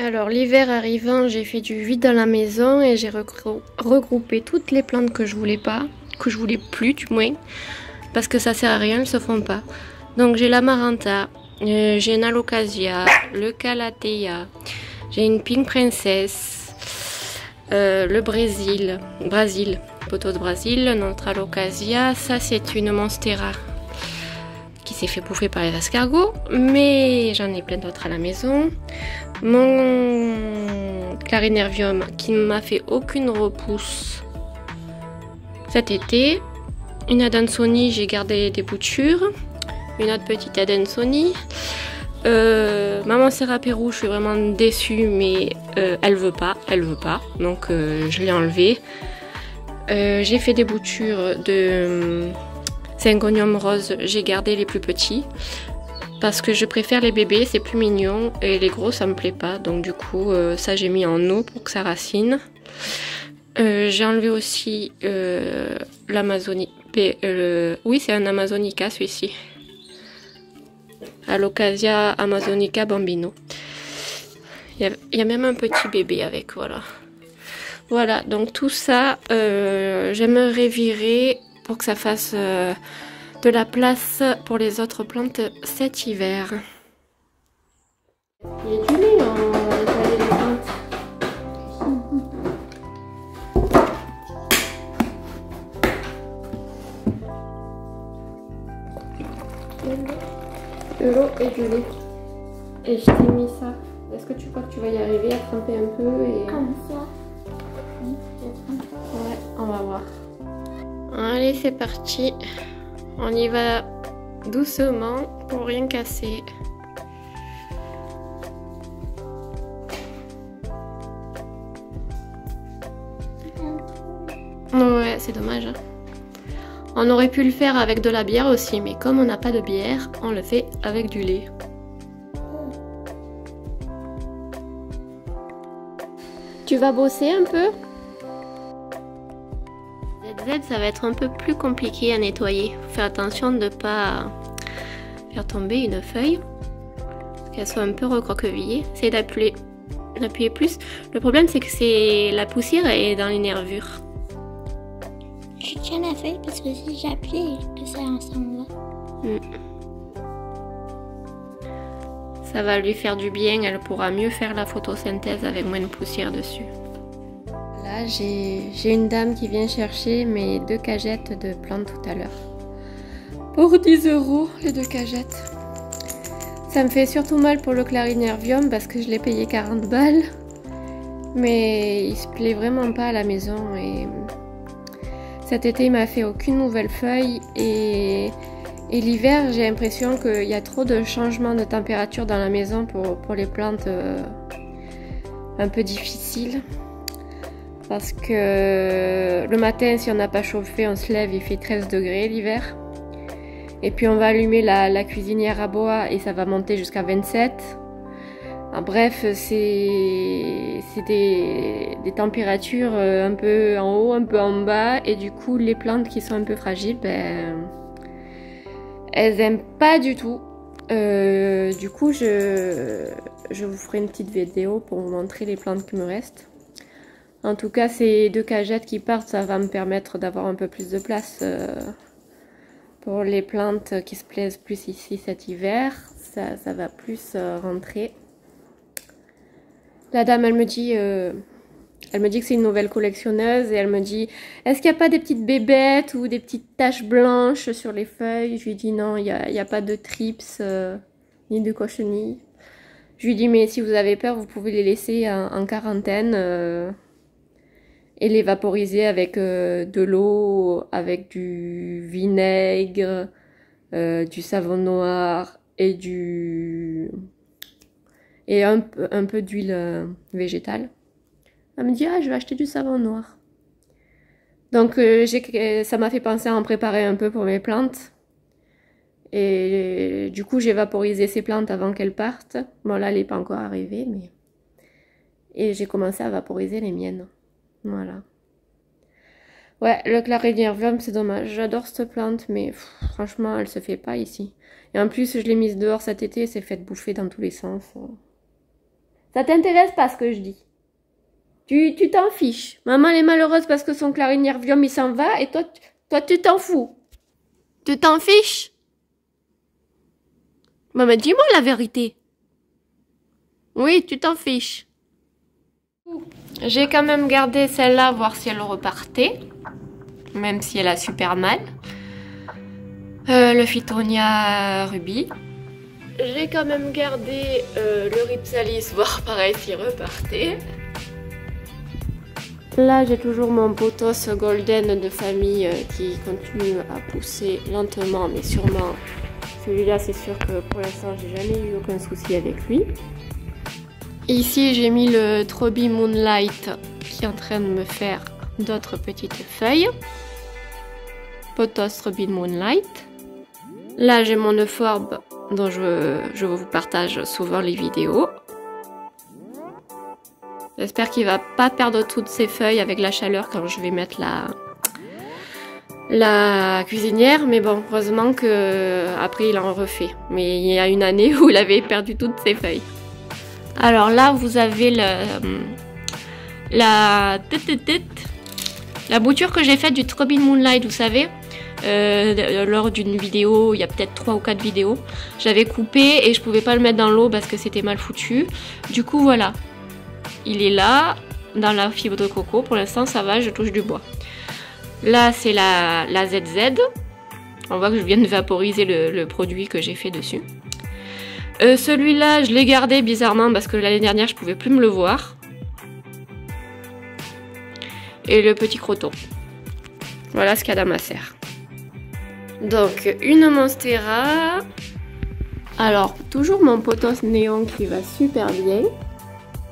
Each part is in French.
Alors l'hiver arrivant, j'ai fait du vide dans la maison et j'ai regroupé toutes les plantes que je voulais pas, que je voulais plus du moins, parce que ça sert à rien, elles se font pas. Donc j'ai l'Amaranta, j'ai une Alocasia, le Calathea, j'ai une Pink Princess, le Brésil, poteau de Brésil, notre Alocasia, ça c'est une Monstera qui s'est fait bouffer par les escargots, mais j'en ai plein d'autres à la maison. Mon Clarinervium qui ne m'a fait aucune repousse cet été. Une Adansonii, j'ai gardé des boutures. Une autre petite Adansonii. Maman Serapérou, je suis vraiment déçue, mais elle veut pas. Donc je l'ai enlevée. J'ai fait des boutures de Syngonium rose, j'ai gardé les plus petits. Parce que je préfère les bébés, c'est plus mignon, et les gros ça me plaît pas, donc du coup ça j'ai mis en eau pour que ça racine. J'ai enlevé aussi l'Amazonie, oui c'est un Amazonica celui-ci, Alocasia Amazonica Bambino. Il y a même un petit bébé avec, voilà. Voilà, donc tout ça j'aimerais virer pour que ça fasse de la place pour les autres plantes cet hiver. Il y a du lait en étaler les plantes. De l'eau et du lait. Et je t'ai mis ça. Est-ce que tu crois que tu vas y arriver à tremper un peu et... Comme ça. Ouais, on va voir. Allez, c'est parti. On y va doucement pour rien casser. Ouais, c'est dommage. On aurait pu le faire avec de la bière aussi, mais comme on n'a pas de bière, on le fait avec du lait. Tu vas bosser un peu ? ZZ, ça va être un peu plus compliqué à nettoyer. Faut faire attention de ne pas faire tomber une feuille, qu'elle soit un peu recroquevillée. Essayez d'appuyer plus. Le problème, c'est que la poussière est dans les nervures. Je tiens la feuille parce que si j'appuie, ça s'en va. Ça va lui faire du bien, elle pourra mieux faire la photosynthèse avec moins de poussière dessus. Là, j'ai une dame qui vient chercher mes 2 cagettes de plantes tout à l'heure. Pour 10 € les 2 cagettes. Ça me fait surtout mal pour le Clarinervium parce que je l'ai payé 40 balles. Mais il se plaît vraiment pas à la maison. Et cet été, il m'a fait aucune nouvelle feuille. Et l'hiver, j'ai l'impression qu'il y a trop de changements de température dans la maison pour les plantes un peu difficiles. Parce que le matin, si on n'a pas chauffé, on se lève, il fait 13 degrés l'hiver. Et puis on va allumer la cuisinière à bois et ça va monter jusqu'à 27. En bref, c'est des températures un peu en haut, un peu en bas. Et du coup, les plantes qui sont un peu fragiles, elles n'aiment pas du tout. Du coup, je vous ferai une petite vidéo pour vous montrer les plantes qui me restent. En tout cas, ces 2 cagettes qui partent, ça va me permettre d'avoir un peu plus de place pour les plantes qui se plaisent plus ici cet hiver. Ça va plus rentrer. La dame, elle me dit que c'est une nouvelle collectionneuse et elle me dit « Est-ce qu'il n'y a pas des petites bébêtes ou des petites taches blanches sur les feuilles ?» Je lui dis « Non, il n'y a pas de trips ni de cochenilles. » Je lui dis « Mais si vous avez peur, vous pouvez les laisser en quarantaine et les vaporiser avec de l'eau, avec du vinaigre, du savon noir et un peu d'huile végétale. » Elle me dit « Ah, je vais acheter du savon noir. » Donc ça m'a fait penser à en préparer un peu pour mes plantes. Et du coup, j'ai vaporisé ces plantes avant qu'elles partent. Bon, là, elle n'est pas encore arrivée, mais... Et j'ai commencé à vaporiser les miennes. Voilà. Ouais, le Clarinervium, c'est dommage. J'adore cette plante, mais franchement, elle se fait pas ici. Et en plus, je l'ai mise dehors cet été, elle s'est faite bouffer dans tous les sens. Ça t'intéresse pas ce que je dis? Tu t'en fiches. Maman elle est malheureuse parce que son clarinérvium il s'en va et toi tu t'en fous. Tu t'en fiches? Maman, dis-moi la vérité. Oui, tu t'en fiches. J'ai quand même gardé celle-là, voir si elle repartait. Même si elle a super mal. Le Phytonia Ruby. J'ai quand même gardé le Rhipsalis, voir pareil s'il repartait. Là, j'ai toujours mon pothos golden de famille qui continue à pousser lentement mais sûrement. Celui-là, c'est sûr que pour l'instant, j'ai jamais eu aucun souci avec lui. Ici, j'ai mis le Troby Moonlight qui est en train de me faire d'autres petites feuilles. Pothos Troby Moonlight. Là, j'ai mon Euphorbes dont je vous partage souvent les vidéos. J'espère qu'il va pas perdre toutes ses feuilles avec la chaleur quand je vais mettre la cuisinière. Mais bon, heureusement que après il en refait. Mais il y a une année où il avait perdu toutes ses feuilles. Alors là, vous avez la bouture que j'ai faite du Troby Moonlight, vous savez. Lors d'une vidéo, il y a peut-être 3 ou 4 vidéos, j'avais coupé et je pouvais pas le mettre dans l'eau parce que c'était mal foutu. Du coup voilà, il est là dans la fibre de coco. Pour l'instant ça va, je touche du bois. Là c'est la ZZ. On voit que je viens de vaporiser le produit que j'ai fait dessus. Celui-là je l'ai gardé bizarrement parce que l'année dernière je pouvais plus me le voir. Et le petit croton. Voilà ce qu'il y a dans ma serre. Donc une Monstera. Alors toujours mon pothos néon qui va super bien.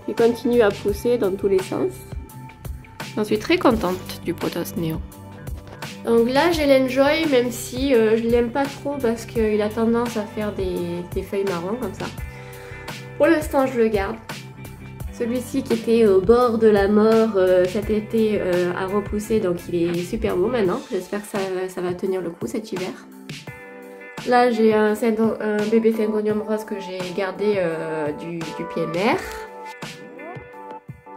Il continue à pousser dans tous les sens. J'en suis très contente du pothos néon. Donc là j'ai l'Enjoy, même si je l'aime pas trop parce qu'il a tendance à faire des feuilles marron comme ça. Pour l'instant je le garde. Celui-ci qui était au bord de la mort cet été a repoussé, donc il est super beau maintenant. J'espère que ça va tenir le coup cet hiver. Là j'ai un bébé syngonium rose que j'ai gardé du PMR.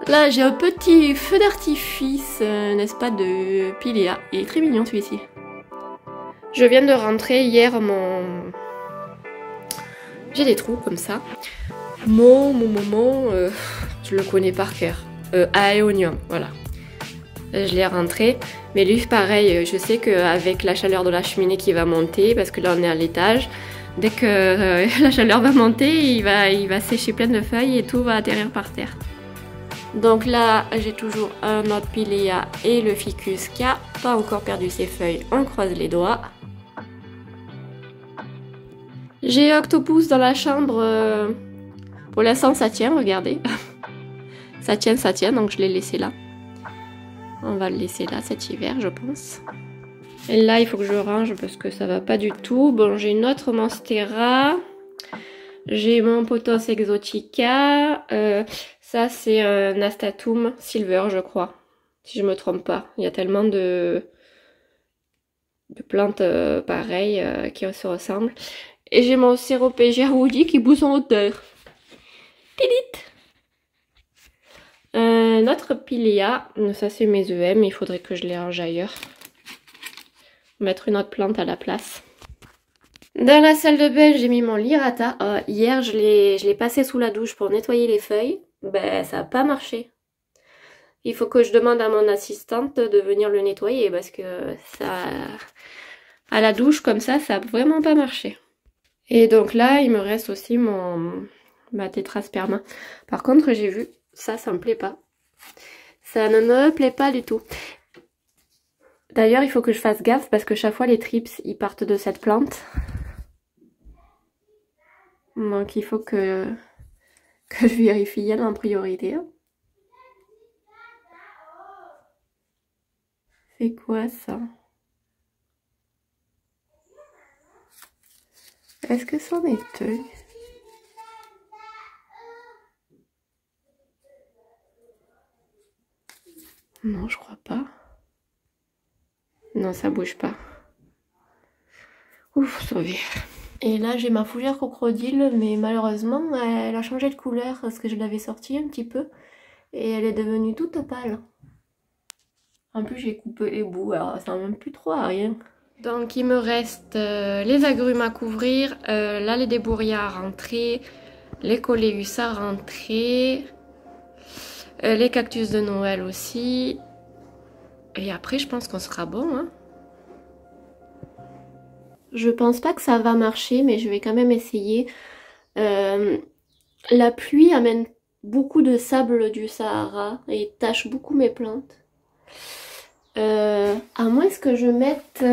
Là j'ai un petit feu d'artifice, n'est-ce pas, de Pilea. Il est très mignon celui-ci. Je viens de rentrer hier j'ai des trous comme ça. Je le connais par cœur. Aeonium, voilà. Je l'ai rentré. Mais lui, pareil, je sais qu'avec la chaleur de la cheminée qui va monter, parce que là on est à l'étage, dès que la chaleur va monter, il va sécher plein de feuilles et tout va atterrir par terre. Donc là, j'ai toujours un autre Pilea et le ficus qui a pas encore perdu ses feuilles. On croise les doigts. J'ai Octopus dans la chambre. Pour l'instant, ça tient, regardez. ça tient, donc je l'ai laissé là. On va le laisser là cet hiver, je pense. Et là, il faut que je range parce que ça va pas du tout. Bon, j'ai une autre Monstera. J'ai mon Pothos Exotica. Ça, c'est un Astatum Silver, je crois. Si je me trompe pas. Il y a tellement de plantes pareilles qui se ressemblent. Et j'ai mon Ceropegia Woody qui pousse en hauteur. Notre Pilea, ça c'est mes EM, il faudrait que je les range ailleurs. Mettre une autre plante à la place. Dans la salle de bain, j'ai mis mon Lirata. Hier, je l'ai passé sous la douche pour nettoyer les feuilles. Ben, ça n'a pas marché. Il faut que je demande à mon assistante de venir le nettoyer parce que ça, à la douche comme ça n'a vraiment pas marché. Et donc là, il me reste aussi ma tétrasperma. Par contre, j'ai vu, ça me plaît pas. Ça ne me plaît pas du tout. D'ailleurs, il faut que je fasse gaffe parce que chaque fois, les trips, ils partent de cette plante. Donc, il faut que je vérifie elle en priorité. C'est quoi ça? Est-ce que c'en est un? Non, je crois pas. Non, ça bouge pas. Ouf, sauvé. Et là j'ai ma fougère crocodile, mais malheureusement elle a changé de couleur parce que je l'avais sortie un petit peu. Et elle est devenue toute pâle. En plus j'ai coupé les bouts, alors ça ne même plus trop à rien. Donc il me reste les agrumes à couvrir, là les débouriats à rentrer, les coléus à rentrer, les cactus de Noël aussi. Et après je pense qu'on sera bon, hein. Je pense pas que ça va marcher, mais je vais quand même essayer. La pluie amène beaucoup de sable du Sahara et tache beaucoup mes plantes. À moins que je mette...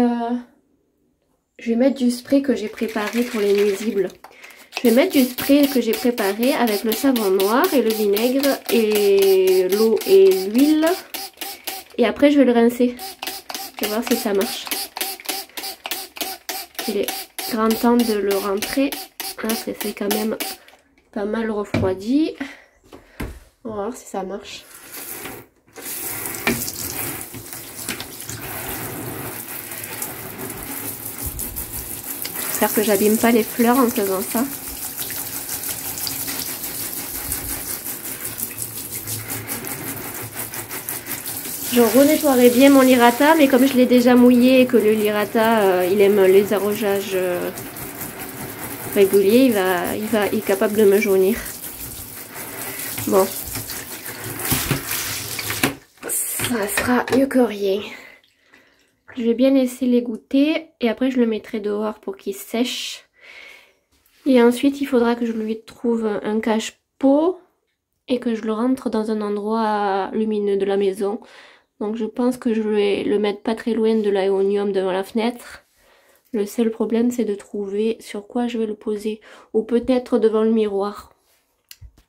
je vais mettre du spray que j'ai préparé pour les nuisibles. Je vais mettre du spray que j'ai préparé avec le savon noir et le vinaigre et l'eau et l'huile. Et après je vais le rincer. Je vais voir si ça marche. Il est grand temps de le rentrer. Là c'est quand même pas mal refroidi. On va voir si ça marche. J'espère que j'abîme pas les fleurs en faisant ça. Je renettoierai bien mon lirata, mais comme je l'ai déjà mouillé et que le lirata il aime les arrosages réguliers, il est capable de me jaunir. Bon, ça sera mieux que rien. Je vais bien laisser les goûter et après je le mettrai dehors pour qu'il sèche. Et ensuite il faudra que je lui trouve un cache-pot et que je le rentre dans un endroit lumineux de la maison. Donc je pense que je vais le mettre pas très loin de l'aéonium devant la fenêtre. Le seul problème c'est de trouver sur quoi je vais le poser. Ou peut-être devant le miroir.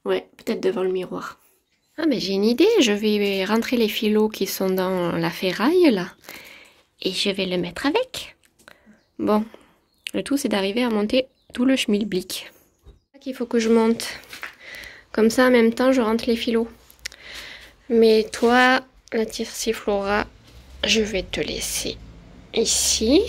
Ouais, peut-être devant le miroir. Ah mais j'ai une idée, je vais rentrer les filots qui sont dans la ferraille là. Et je vais le mettre avec. Bon, le tout c'est d'arriver à monter tout le schmilblick. Il faut que je monte. Comme ça en même temps je rentre les filots. Mais toi, la Tissiflora, je vais te laisser ici.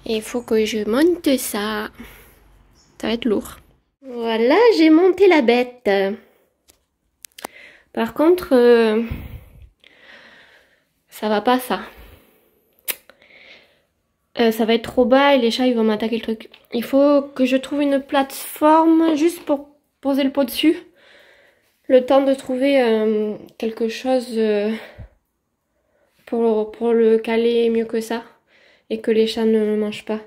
Et il faut que je monte ça. Ça va être lourd. Voilà, j'ai monté la bête. Par contre, ça va pas ça. Ça va être trop bas et les chats ils vont m'attaquer le truc. Il faut que je trouve une plateforme juste pour poser le pot dessus. Le temps de trouver quelque chose pour le caler mieux que ça. Et que les chats ne le mangent pas.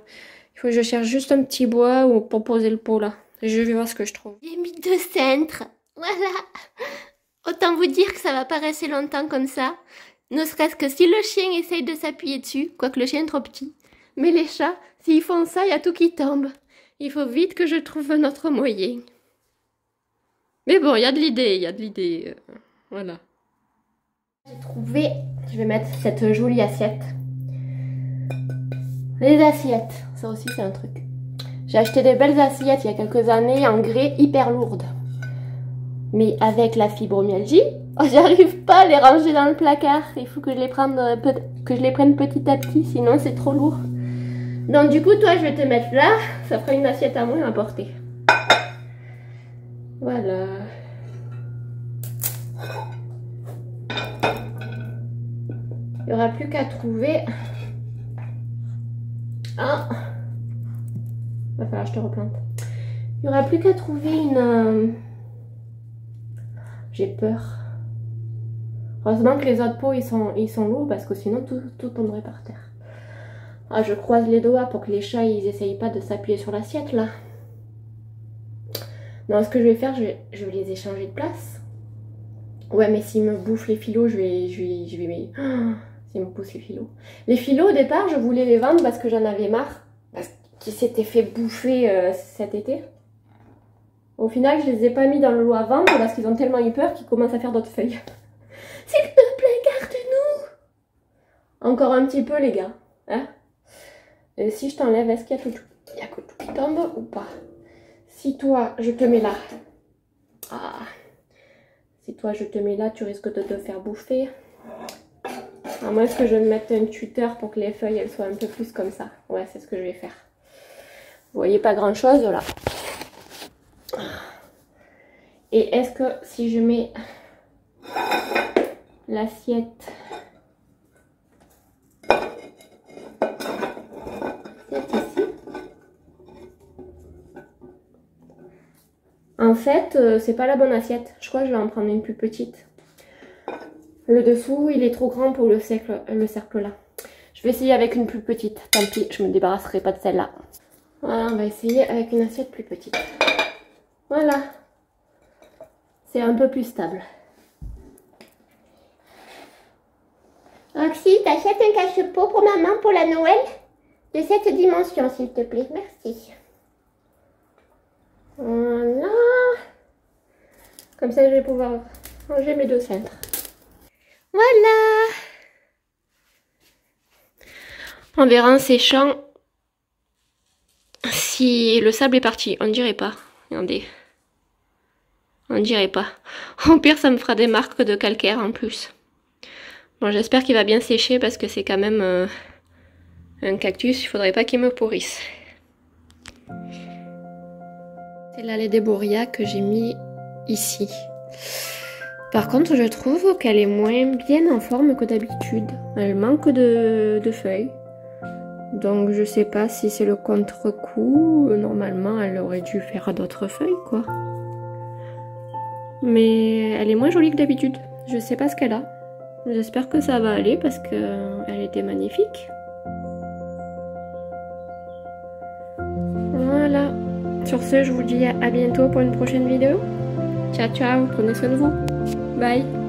Il faut que je cherche juste un petit bois pour poser le pot là. Je vais voir ce que je trouve. J'ai mis 2 cintres. Voilà. Autant vous dire que ça va pas rester longtemps comme ça. Ne serait-ce que si le chien essaye de s'appuyer dessus. Quoique le chien est trop petit. Mais les chats, s'ils font ça, il y a tout qui tombe. Il faut vite que je trouve un autre moyen. Mais bon, il y a de l'idée, voilà. J'ai trouvé, je vais mettre cette jolie assiette. Les assiettes, ça aussi c'est un truc. J'ai acheté des belles assiettes il y a quelques années en grès hyper lourdes. Mais avec la fibromyalgie, j'arrive pas à les ranger dans le placard. Il faut que je les prenne petit à petit, sinon c'est trop lourd. Donc du coup, toi, je vais te mettre là. Ça fera une assiette à moins à porter. Voilà. Il n'y aura plus qu'à trouver... Ah, va falloir que je te replante. Il n'y aura plus qu'à trouver une... J'ai peur. Heureusement que les autres pots, ils sont lourds parce que sinon tout tomberait par terre. Ah, je croise les doigts pour que les chats, ils essayent pas de s'appuyer sur l'assiette, là. Non, ce que je vais faire, je vais les échanger de place. Ouais, mais s'ils me bouffent les filots, je vais... Oh, s'ils me poussent les filots. Les filots, au départ, je voulais les vendre parce que j'en avais marre. Parce qu'ils s'étaient fait bouffer cet été. Au final, je les ai pas mis dans le lot à vendre parce qu'ils ont tellement eu peur qu'ils commencent à faire d'autres feuilles. S'il te plaît, garde-nous. Encore un petit peu, les gars. Hein? Et si je t'enlève, est-ce qu'il y a tout qui tombe ou pas? Si toi, je te mets là. Ah. Si toi, je te mets là, tu risques de te faire bouffer. À moins que je mette un tuteur pour que les feuilles elles soient un peu plus comme ça. Ouais, c'est ce que je vais faire. Vous voyez pas grand chose là. Et est-ce que si je mets l'assiette ici, en fait c'est pas la bonne assiette. Je crois que je vais en prendre une plus petite. Le dessous il est trop grand pour le cercle là. Je vais essayer avec une plus petite. Tant pis, je me débarrasserai pas de celle-là. Voilà, on va essayer avec une assiette plus petite. Voilà. C'est un peu plus stable. Roxy, t'achètes un cache-pot pour maman pour la Noël? De cette dimension, s'il te plaît. Merci. Voilà. Comme ça, je vais pouvoir ranger mes deux cintres. Voilà. On verra en séchant si le sable est parti. On dirait pas. Regardez. On dirait pas. Au pire, ça me fera des marques de calcaire en plus. Bon, j'espère qu'il va bien sécher parce que c'est quand même un cactus. Il faudrait pas qu'il me pourrisse. C'est l'allée des Boria que j'ai mis ici. Par contre, je trouve qu'elle est moins bien en forme que d'habitude. Elle manque de feuilles. Donc je sais pas si c'est le contre-coup. Normalement, elle aurait dû faire d'autres feuilles, quoi. Mais elle est moins jolie que d'habitude. Je sais pas ce qu'elle a. J'espère que ça va aller parce que elle était magnifique. Voilà. Sur ce, je vous dis à bientôt pour une prochaine vidéo. Ciao, ciao. Prenez soin de vous. Bye.